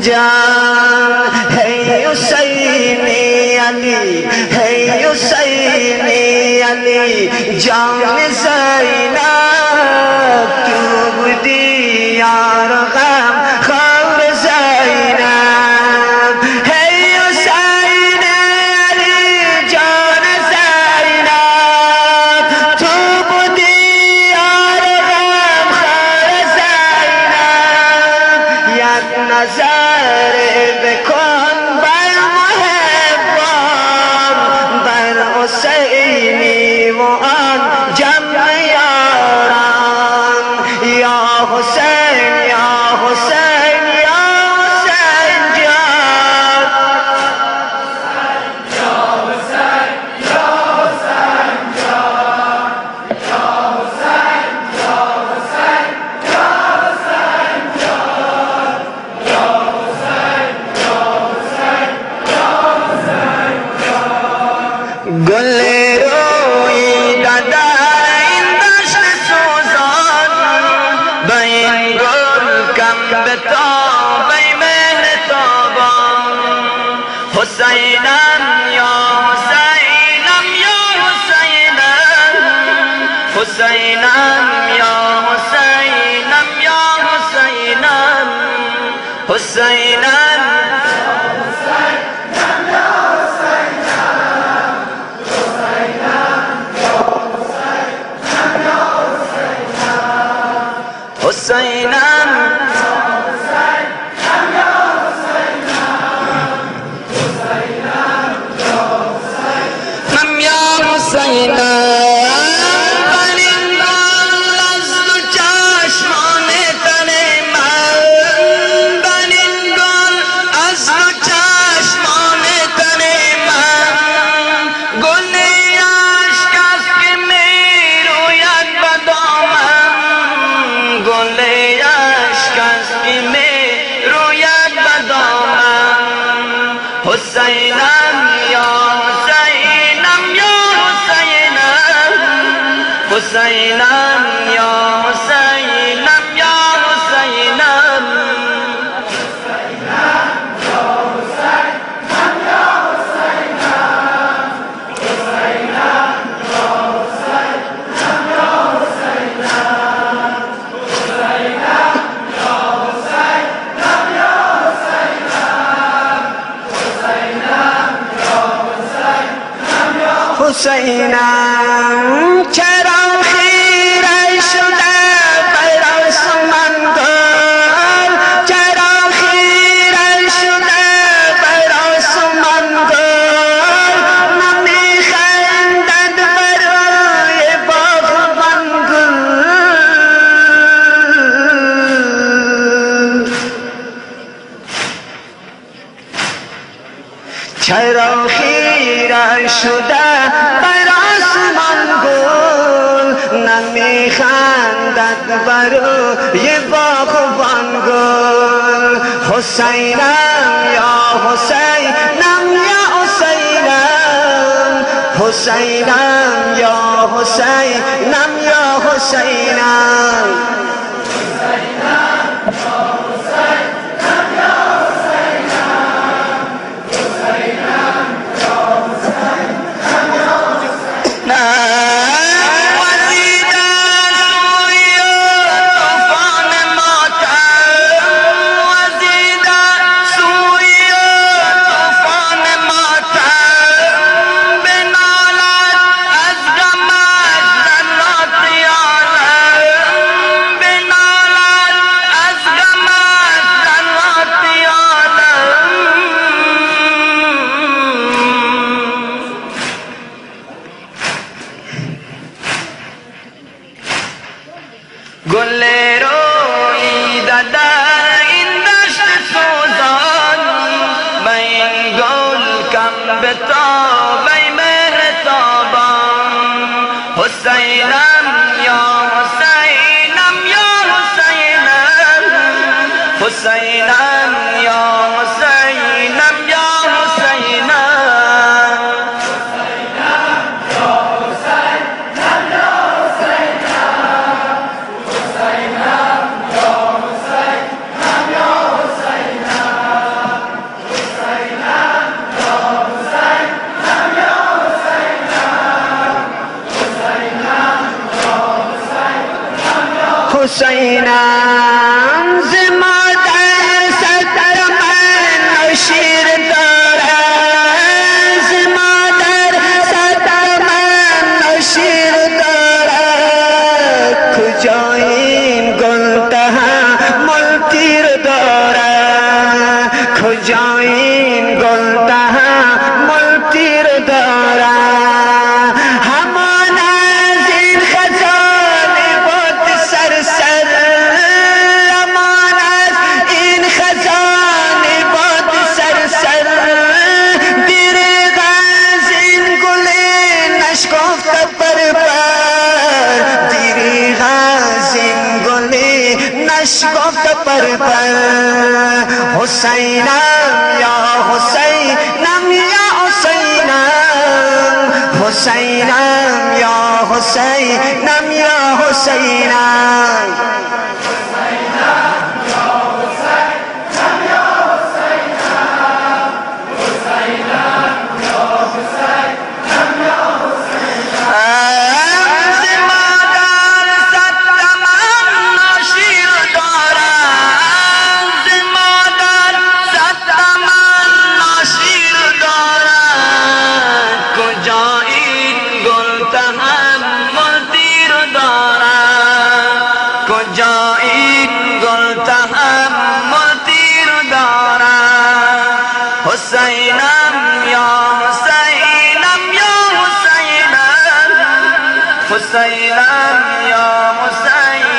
جان ہے حسینی علی ہے حسینی علی جان زینب تو دی یار غم خور زینب ہے حسین علی جان زینب تو دی یار غم خور زینب یک نظر بکن بر محبان بر حسینی و آن جمع یاران یا حسین یا حسین یا حسین جان یا حسین یا حسین جان یا حسین یا حسین یا حسین جان یا حسین یا حسین یا حسین جان گل روی دادا این دشت سوزان با این گل کم بتاب ای مهرتابان حسینم یا حسینم یا حسینم حسینم یا حسینم یا حسینم حسینم حسینم من یا حسینم بلین بال از دو چشمان تن من بلین بال از دو چشمان تن من گل عشق است که می روید به دامن گل عشق است که می روید به دامن حسینم یا حسینم یا حسینم حسینم یا حسینم یا حسینم حسینم چرا خیره شده پیراس من گل چرا خیره شده پیراس من گل نمیخندد برای باغبان گل چرا خیره شده براس من گل نمیخندد برای باغبان گل حسینم یا حسینم یا حسینم حسینم یا حسینم یا حسینم گل روی دادا این دشت سوزان با این گل کم بتاب ای مهرتابان حسینم یا حسینم یا حسینم حسینم یا حسینم یا حسینم حسینم ز مادر ستر من شیر دارد ز مادر ستر من شیر دارد کجا این گل تحمل تیر دارد کجا این گل تحمل تیر دارد همان از این خزان باد سرسر همان از این خزان باد سرسر دریغ از این گل نشکفته پر دریغ از این گل نشکفته پر حسینم یا حسینم یا حسینم حسینم یا حسینم یا حسینم حسینم یا حسینم یا حسینم حسینم یا حسین